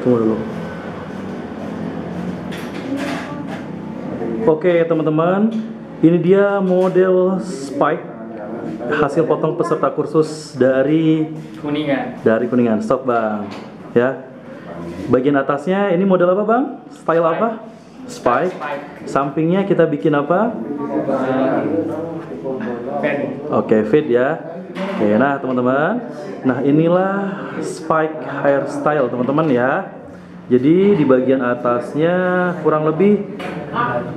Tunggu dulu. Oke teman-teman, ini dia model Spike hasil potong peserta kursus dari Kuningan. Stop bang, ya. Bagian atasnya ini model apa bang? Style apa? Spike. Sampingnya kita bikin apa? Oke, fit ya. Oke, nah teman-teman, nah inilah Spike hairstyle teman-teman ya. Jadi di bagian atasnya kurang lebih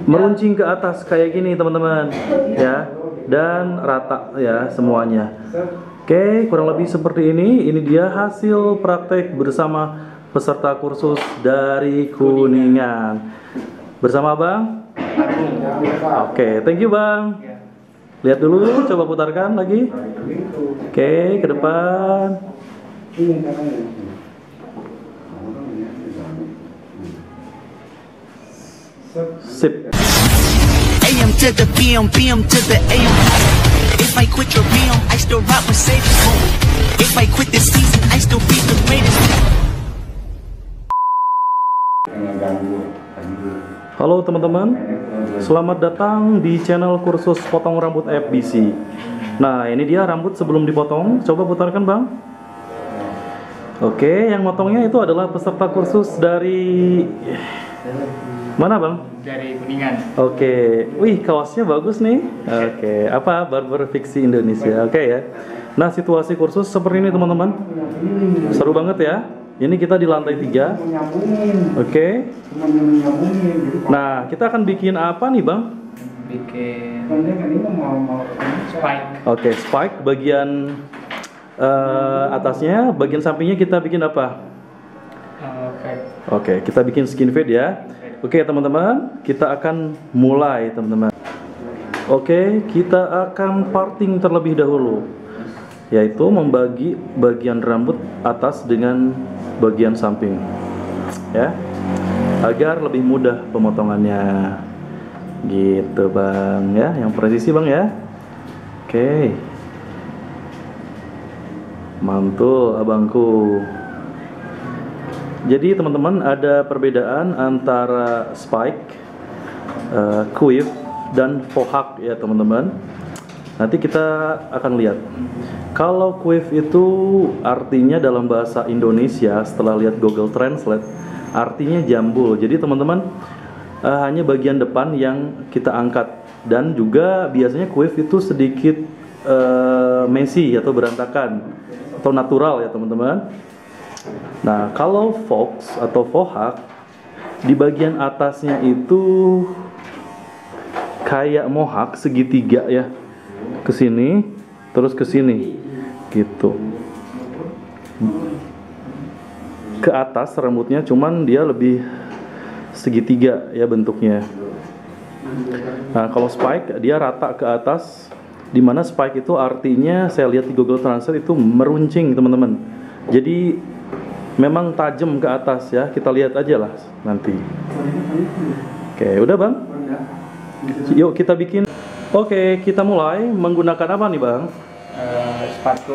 meruncing ke atas kayak gini teman-teman ya, dan rata ya semuanya. Oke, kurang lebih seperti ini. Ini dia hasil praktek bersama peserta kursus dari Kuningan bersama bang. Oke, thank you bang. Lihat dulu, coba putarkan lagi. Oke, ke depan. Sip. AM to the PM, PM to the AM. If I quit your PM, I still rock Mercedes. If I quit this season, I still be the greatest. Halo teman-teman, selamat datang di channel kursus potong rambut FBC. Nah ini dia rambut sebelum dipotong, coba putarkan bang. Oke, yang motongnya itu adalah peserta kursus dari mana bang? Dari Kuningan. Oke, wih kaosnya bagus nih. Oke, apa Barber Fiksi Indonesia. Oke ya. Nah situasi kursus seperti ini teman-teman, seru banget ya. Ini kita di lantai 3. Oke. Nah, kita akan bikin apa nih, Bang? Bikin spike. Oke, spike bagian atasnya, bagian sampingnya kita bikin apa? Oke, kita bikin skin fade ya. Oke, teman-teman, kita akan mulai, teman-teman. Oke, kita akan parting terlebih dahulu, yaitu membagi bagian rambut atas dengan bagian samping ya, agar lebih mudah pemotongannya gitu bang ya, yang presisi bang ya. Oke, mantul abangku. Jadi teman-teman, ada perbedaan antara spike, quiff dan fohawk ya teman-teman. Nanti kita akan lihat. Kalau quiff itu artinya dalam bahasa Indonesia, setelah lihat Google Translate, artinya jambul. Jadi teman-teman, hanya bagian depan yang kita angkat. Dan juga biasanya quiff itu sedikit messy atau berantakan atau natural ya teman-teman. Nah kalau fox atau fohawk, di bagian atasnya itu kayak mohawk segitiga ya, ke sini terus ke sini gitu, ke atas rambutnya, cuman dia lebih segitiga ya bentuknya. Nah kalau spike dia rata ke atas, dimana spike itu artinya saya lihat di Google Translate itu meruncing teman-teman, jadi memang tajam ke atas ya, kita lihat aja lah nanti. Oke, udah bang, yuk kita bikin. Oke, kita mulai menggunakan apa nih bang? Sepatu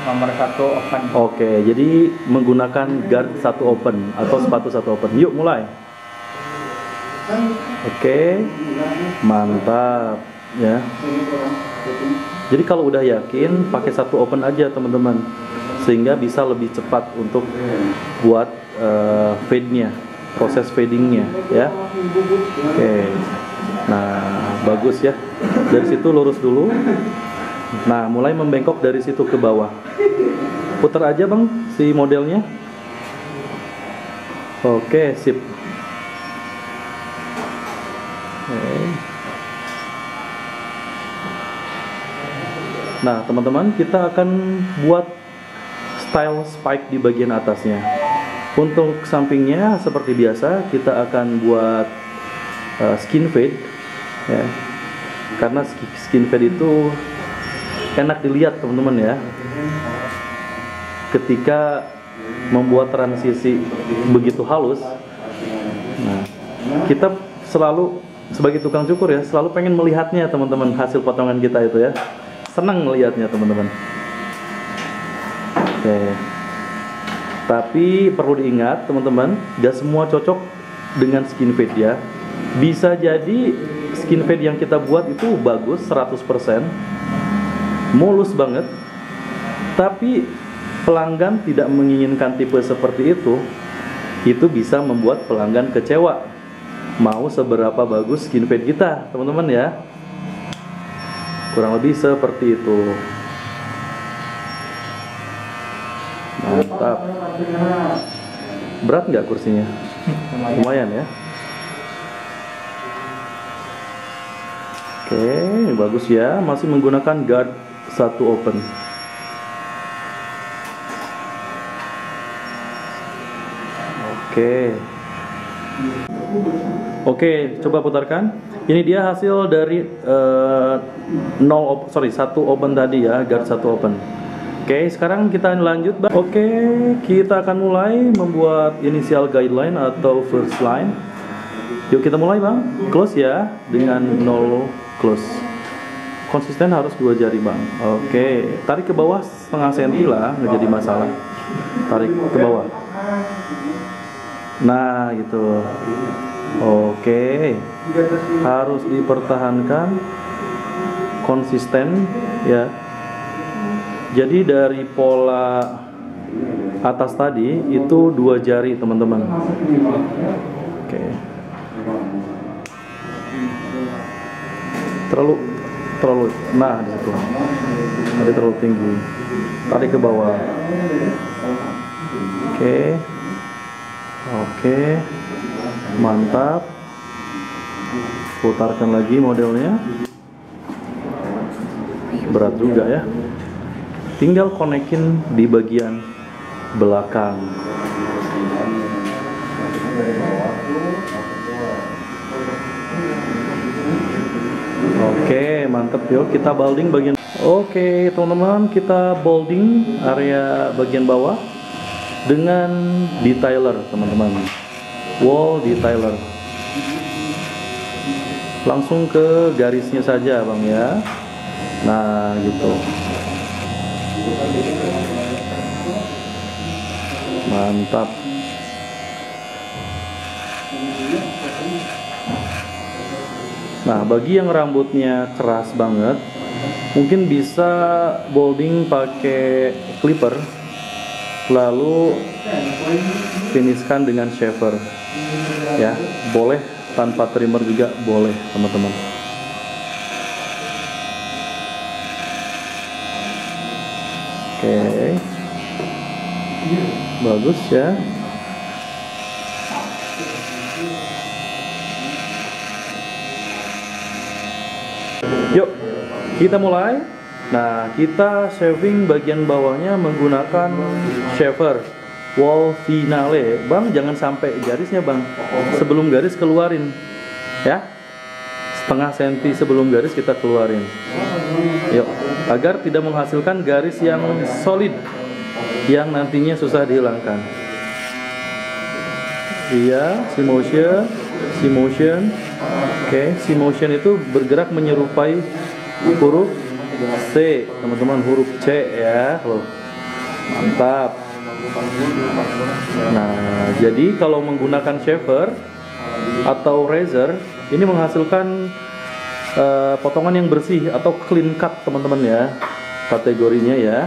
nomor 1 open. Oke, jadi menggunakan guard 1 open atau sepatu 1 open. Yuk mulai. Oke, mantap ya. Jadi kalau udah yakin, pakai 1 open aja teman-teman, sehingga bisa lebih cepat untuk buat fade-nya, proses fading-nya ya. Oke. Nah, bagus ya. Dari situ lurus dulu. Nah, mulai membengkok dari situ ke bawah. Putar aja bang si modelnya. Oke, sip. Oke. Nah, teman-teman, kita akan buat style spike di bagian atasnya. Untuk sampingnya seperti biasa, kita akan buat skin fade ya, karena skin fade itu enak dilihat teman-teman ya, ketika membuat transisi begitu halus. Nah, kita selalu sebagai tukang cukur ya, selalu pengen melihatnya teman-teman, hasil potongan kita itu ya, senang melihatnya teman-teman. Oke. Tapi perlu diingat teman-teman, gak semua cocok dengan skin fade ya. Bisa jadi skin fade yang kita buat itu bagus 100%, mulus banget, tapi pelanggan tidak menginginkan tipe seperti itu bisa membuat pelanggan kecewa. Mau seberapa bagus skin fade kita, teman-teman ya. Kurang lebih seperti itu. Mantap. Berat nggak kursinya? Lumayan ya. Oke, bagus ya. Masih menggunakan guard 1 open. Oke, coba putarkan. Ini dia hasil dari 1 open tadi ya, guard 1 open. Oke, sekarang kita lanjut, Bang. Oke, kita akan mulai membuat initial guideline atau first line. Yuk kita mulai, Bang. Close ya, dengan 0 close. Konsisten harus 2 jari, Bang. Oke, tarik ke bawah setengah senti lah, nggak jadi masalah. Tarik ke bawah. Nah, gitu. Oke, harus dipertahankan konsisten ya. Jadi dari pola atas tadi itu 2 jari, teman-teman. Oke. Terlalu nah di situ. Tadi terlalu tinggi. Tarik ke bawah. Oke. Mantap. Putarkan lagi modelnya. Berat juga ya. Tinggal konekin di bagian belakang. Oke, mantap. Yuk kita balding bagian. Oke, teman-teman, kita balding area bagian bawah dengan detailer, teman-teman. Wall detailer. Langsung ke garisnya saja, Bang ya. Nah, gitu. Mantap. Nah, bagi yang rambutnya keras banget, mungkin bisa balding pakai clipper, lalu finishkan dengan shaver. Ya, boleh tanpa trimmer juga boleh, teman-teman. Oke, bagus ya. Yuk, kita mulai. Nah, kita shaving bagian bawahnya menggunakan shaver wall finale. Bang, jangan sampai garisnya, Bang. Sebelum garis keluarin, ya. Setengah senti sebelum garis kita keluarin. Yuk, agar tidak menghasilkan garis yang solid yang nantinya susah dihilangkan. Iya, C motion. Oke, C motion itu bergerak menyerupai huruf C, teman-teman, huruf C ya. Loh. Mantap. Nah, jadi kalau menggunakan shaver atau razor, ini menghasilkan potongan yang bersih atau clean cut, teman-teman ya, kategorinya ya.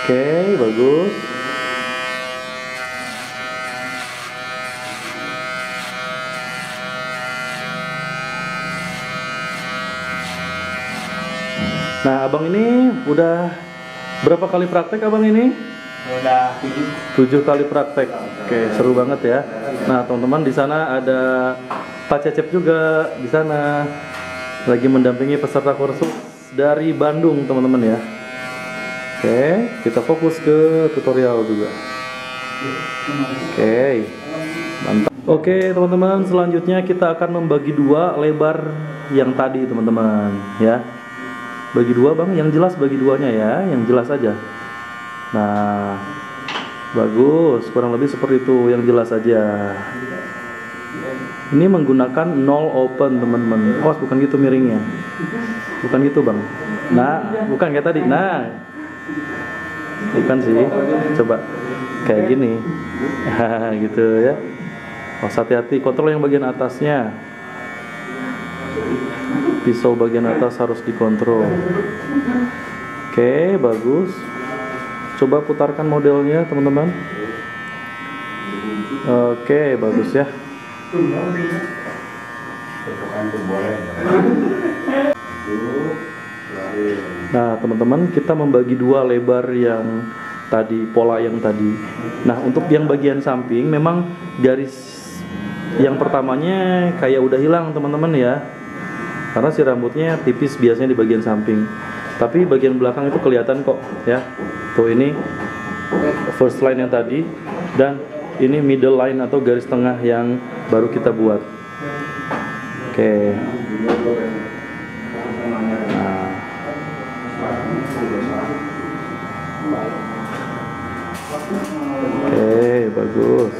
Oke, bagus. Nah, abang ini udah berapa kali praktek, abang ini? Udah 7 kali praktek. Oke, seru banget ya. Nah, teman-teman, di sana ada Pak Cecep juga di sana lagi mendampingi peserta kursus dari Bandung, teman-teman ya. Oke, kita fokus ke tutorial juga. Oke, mantap. Oke, teman-teman, selanjutnya kita akan membagi 2 lebar yang tadi, teman-teman ya. Bagi 2, Bang, yang jelas bagi 2-nya ya, yang jelas aja. Nah, bagus, kurang lebih seperti itu, yang jelas aja. Ini menggunakan 0 open, teman-teman. Awas, bukan gitu miringnya. Bukan gitu bang. Nah, bukan kayak tadi. Nah, bukan sih. Coba kayak gini. Gitu ya. Oh, hati-hati. Kontrol yang bagian atasnya. Pisau bagian atas harus dikontrol. Oke, bagus. Coba putarkan modelnya, teman-teman. Oke, bagus ya. Nah, teman-teman, kita membagi dua lebar yang tadi, pola yang tadi. Nah, untuk yang bagian samping, memang garis yang pertamanya kayak udah hilang, teman-teman ya. Karena si rambutnya tipis biasanya di bagian samping. Tapi bagian belakang itu kelihatan kok ya. Tuh, ini first line yang tadi, dan ini middle line atau garis tengah yang baru kita buat. Oke. Nah. Oke, bagus.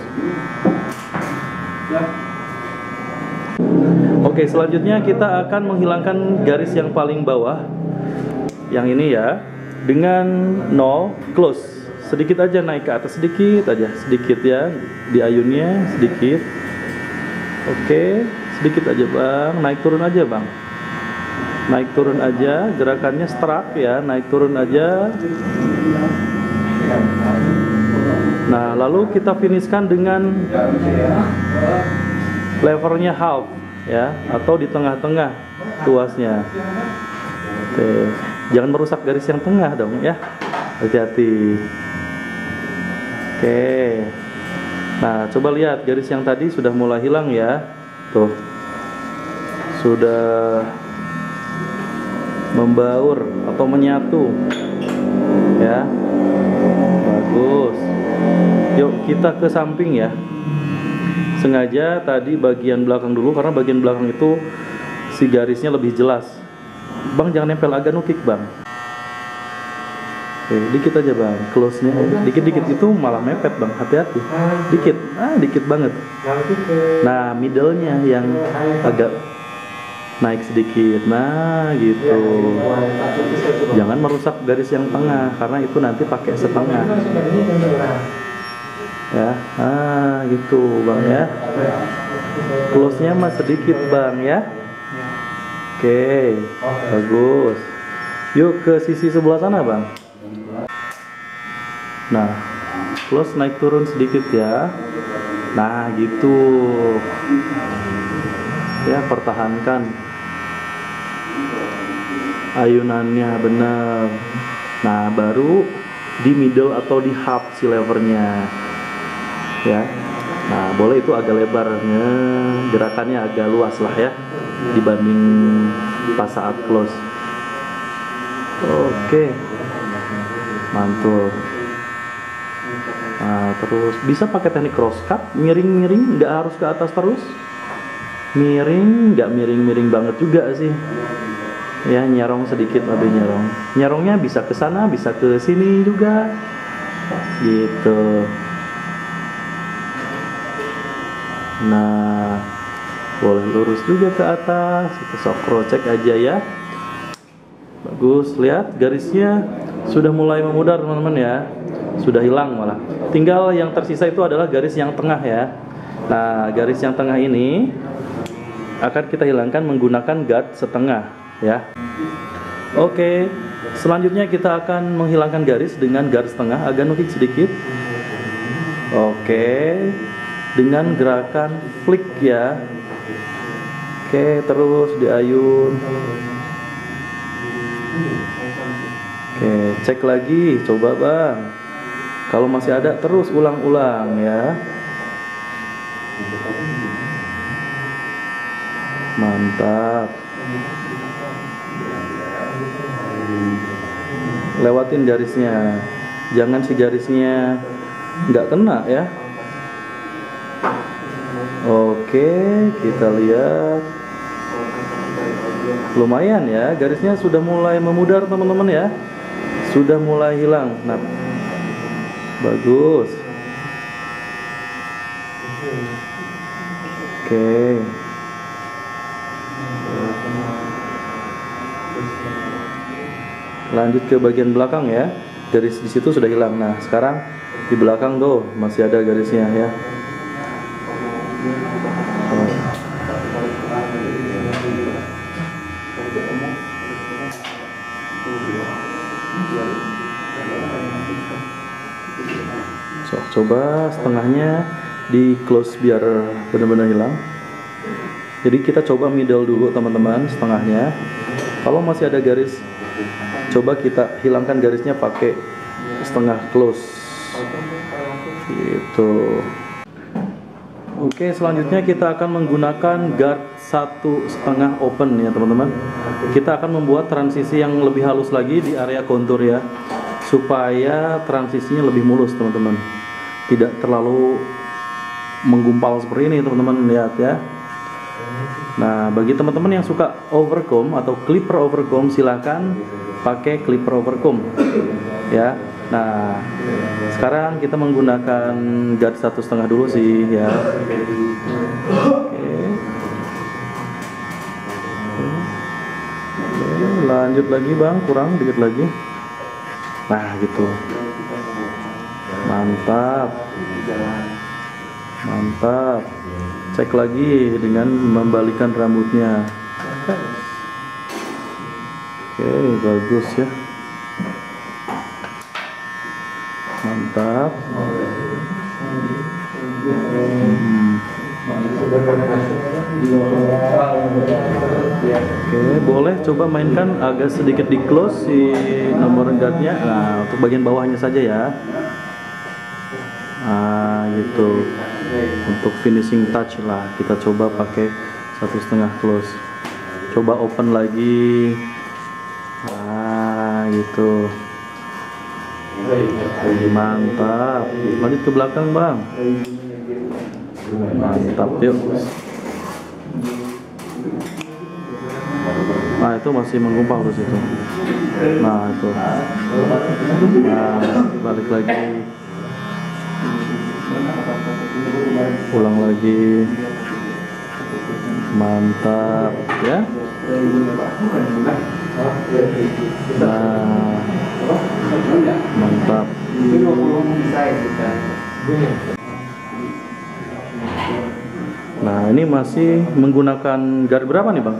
Oke, selanjutnya kita akan menghilangkan garis yang paling bawah. Yang ini ya, dengan 0 close. Sedikit aja naik ke atas, sedikit aja, sedikit ya, di ayunnya sedikit. Oke, sedikit aja bang, naik turun aja bang, naik turun aja, gerakannya struck ya, naik turun aja. Nah, lalu kita finishkan dengan levernya half ya, atau di tengah-tengah tuasnya. Oke, jangan merusak garis yang tengah dong ya, hati-hati. Oke. Nah, coba lihat garis yang tadi sudah mulai hilang ya. Tuh. Sudah membaur atau menyatu. Ya. Bagus. Yuk kita ke samping ya. Sengaja tadi bagian belakang dulu karena bagian belakang itu si garisnya lebih jelas. Bang, jangan nempel, agak nukik bang. Oke, dikit aja bang, close-nya dikit-dikit itu malah mepet bang, hati-hati. Dikit, dikit banget. Nah, middle-nya yang agak naik sedikit. Nah, gitu. Jangan merusak garis yang tengah karena itu nanti pakai setengah. Ya, gitu bang ya. Close-nya mah sedikit bang ya. Oke, bagus. Yuk ke sisi sebelah sana bang. Nah, close naik turun sedikit ya. Nah, gitu. Ya, pertahankan ayunannya benar. Nah, baru di middle atau di half si levernya. Ya. Nah, boleh itu agak lebarnya, gerakannya agak luas lah ya dibanding pas saat close. Oke. Mantul. Nah, terus bisa pakai teknik cross cut, miring-miring, nggak harus ke atas terus. Miring, nggak miring-miring banget juga sih. Ya, nyerong sedikit, lebih nyerong. Nyerongnya bisa ke sana, bisa ke sini juga. Gitu. Nah, boleh lurus juga ke atas. Kita sok crocek aja ya. Bagus, lihat garisnya sudah mulai memudar teman-teman ya. Sudah hilang malah. Tinggal yang tersisa itu adalah garis yang tengah ya. Nah, garis yang tengah ini akan kita hilangkan menggunakan guard setengah ya. Oke, selanjutnya kita akan menghilangkan garis dengan guard setengah, agak nukik sedikit. Oke, dengan gerakan flick ya. Oke, terus diayun. Oke, cek lagi, coba bang. Kalau masih ada terus ulang-ulang ya. Mantap. Lewatin garisnya. Jangan si garisnya nggak kena ya. Oke, kita lihat. Lumayan ya, garisnya sudah mulai memudar teman-teman ya. Sudah mulai hilang. Nah, bagus. Oke. Lanjut ke bagian belakang ya. Garis di situ sudah hilang. Nah, sekarang di belakang tuh masih ada garisnya ya. So, coba setengahnya di close biar benar-benar hilang. Jadi kita coba middle dulu teman-teman, setengahnya. Kalau masih ada garis, coba kita hilangkan garisnya pakai setengah close gitu. Oke, selanjutnya kita akan menggunakan guard 1,5 open ya teman-teman. Kita akan membuat transisi yang lebih halus lagi di area kontur ya, supaya transisinya lebih mulus teman-teman, tidak terlalu menggumpal seperti ini teman-teman, lihat ya. Nah, bagi teman-teman yang suka overcomb atau clipper overcomb, silahkan pakai clipper overcomb ya. Nah, sekarang kita menggunakan guard 1,5 dulu sih ya. Oke, lanjut lagi bang, kurang dikit lagi. Nah gitu, mantap, mantap. Cek lagi dengan membalikkan rambutnya. Oke, bagus ya. Mantap. Oke, boleh coba mainkan agak sedikit di close si nomor guardnya. Nah, untuk bagian bawahnya saja ya. Nah, gitu. Untuk finishing touch lah, kita coba pakai 1,5 close. Coba open lagi. Nah, gitu. Mantap. Lanjut ke belakang bang. Mantap, yuk. Nah, itu masih menggumpal terus itu. Nah, itu. Nah, balik lagi. Ulang lagi. Mantap ya. Nah, mantap. Nah, ini masih menggunakan guard berapa nih bang?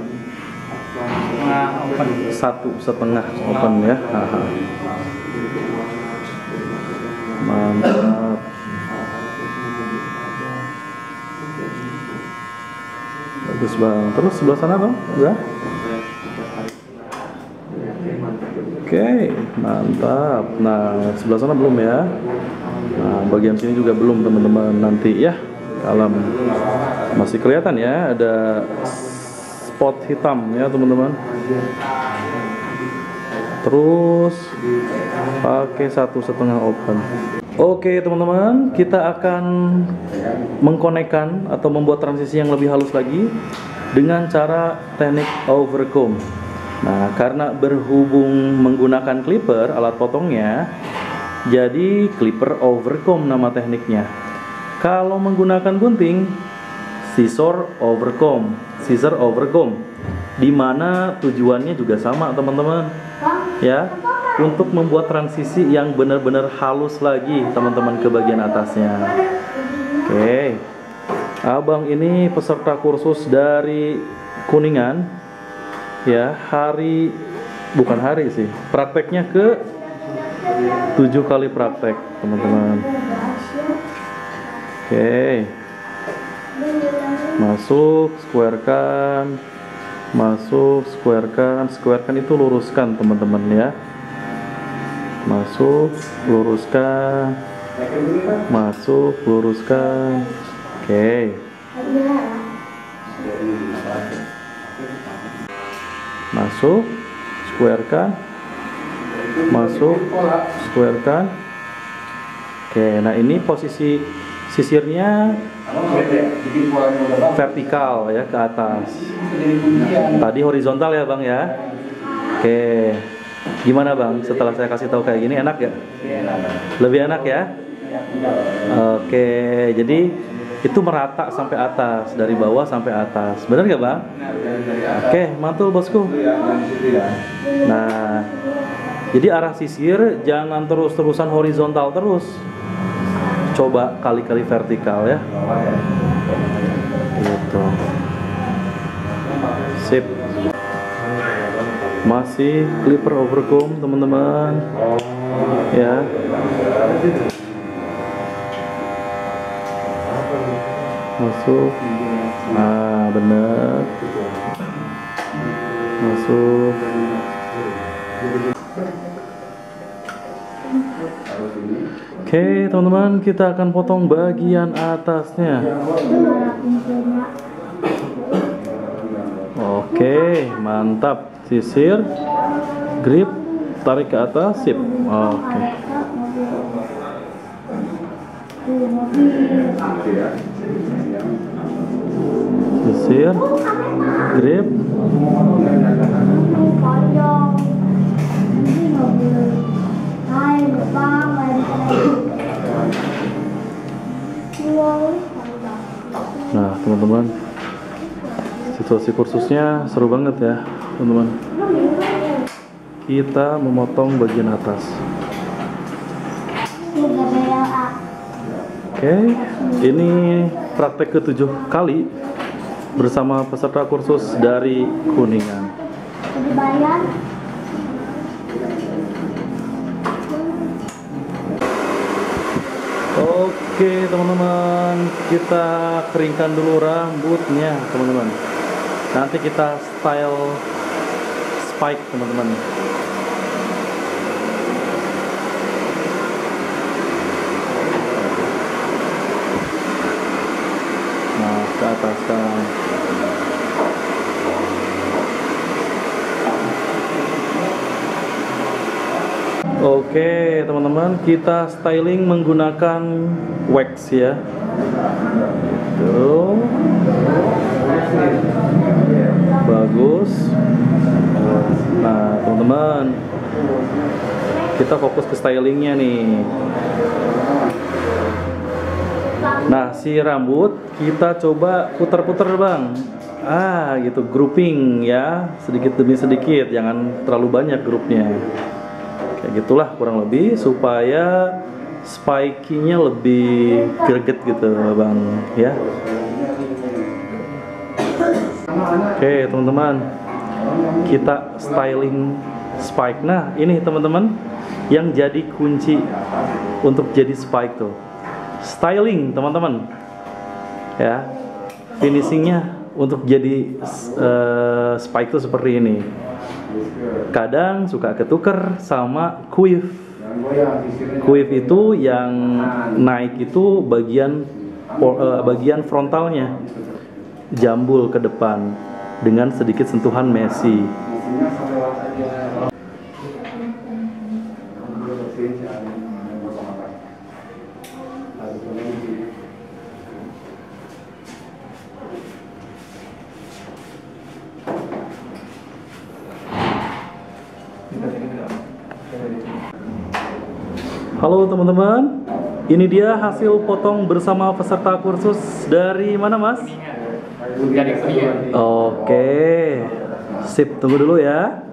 1,5 open ya. Mantap. Bagus bang. Terus sebelah sana bang, udah? Oke, mantap. Nah, sebelah sana belum ya. Nah, bagian sini juga belum teman-teman, nanti ya. Kalau masih kelihatan ya, ada spot hitam ya teman-teman. Terus pakai 1,5 open. Oke teman-teman, kita akan mengkonekkan atau membuat transisi yang lebih halus lagi dengan cara teknik overcomb. Nah, karena berhubung menggunakan clipper alat potongnya, jadi clipper overcomb nama tekniknya. Kalau menggunakan gunting, scissor overcomb, dimana tujuannya juga sama teman-teman ya, untuk membuat transisi yang benar-benar halus lagi teman-teman ke bagian atasnya. Oke, abang ini peserta kursus dari Kuningan ya, bukan hari sih, prakteknya ke 7 kali praktek teman-teman. Oke, masuk, squarekan, masuk, squarekan itu luruskan teman-teman ya. Masuk, luruskan, masuk, luruskan. Oke. Masuk, squarekan, masuk, squarekan. Oke, nah ini posisi sisirnya vertikal ya, ke atas. Tadi horizontal ya bang ya. Oke, gimana bang setelah saya kasih tahu kayak gini, enak ya? Lebih enak ya? Oke, jadi itu merata sampai atas, dari bawah sampai atas, benar nggak bang? Oke, mantul bosku. Nah, Jadi arah sisir jangan terus-terusan horizontal terus. Coba kali-kali vertikal ya. Gitu. Sip. Masih clipper overcomb teman-teman. Ya. Masuk. Nah, benar. Masuk. Oke, teman-teman, kita akan potong bagian atasnya. Oke, mantap. Sisir, grip, tarik ke atas, sip. Oke. Sisir, grip. Nah, teman-teman, situasi kursusnya seru banget ya, teman-teman. Kita memotong bagian atas. Oke, ini praktek ke-7 kali bersama peserta kursus dari Kuningan. Oke teman-teman, kita keringkan dulu rambutnya teman-teman. Nanti kita style spike teman-teman. Nah, ke atas kan. Oke teman-teman, kita styling menggunakan wax ya. Tuh. Bagus. Nah teman-teman, kita fokus ke stylingnya nih. Nah si rambut kita coba putar-putar bang. Gitu, grouping ya, sedikit demi sedikit, jangan terlalu banyak grupnya. Kayak gitulah kurang lebih, supaya spiky-nya lebih greget gitu bang ya. Oke teman-teman, kita styling spike. Nah ini teman-teman, yang jadi kunci untuk jadi spike tuh styling teman-teman ya. Finishingnya untuk jadi spike tuh seperti ini. Kadang suka ketuker sama quiff. Quiff itu yang naik itu bagian frontalnya, jambul ke depan dengan sedikit sentuhan messy. Halo teman-teman, ini dia hasil potong bersama peserta kursus dari mana mas? Dari Kuningan. Oke, sip, tunggu dulu ya.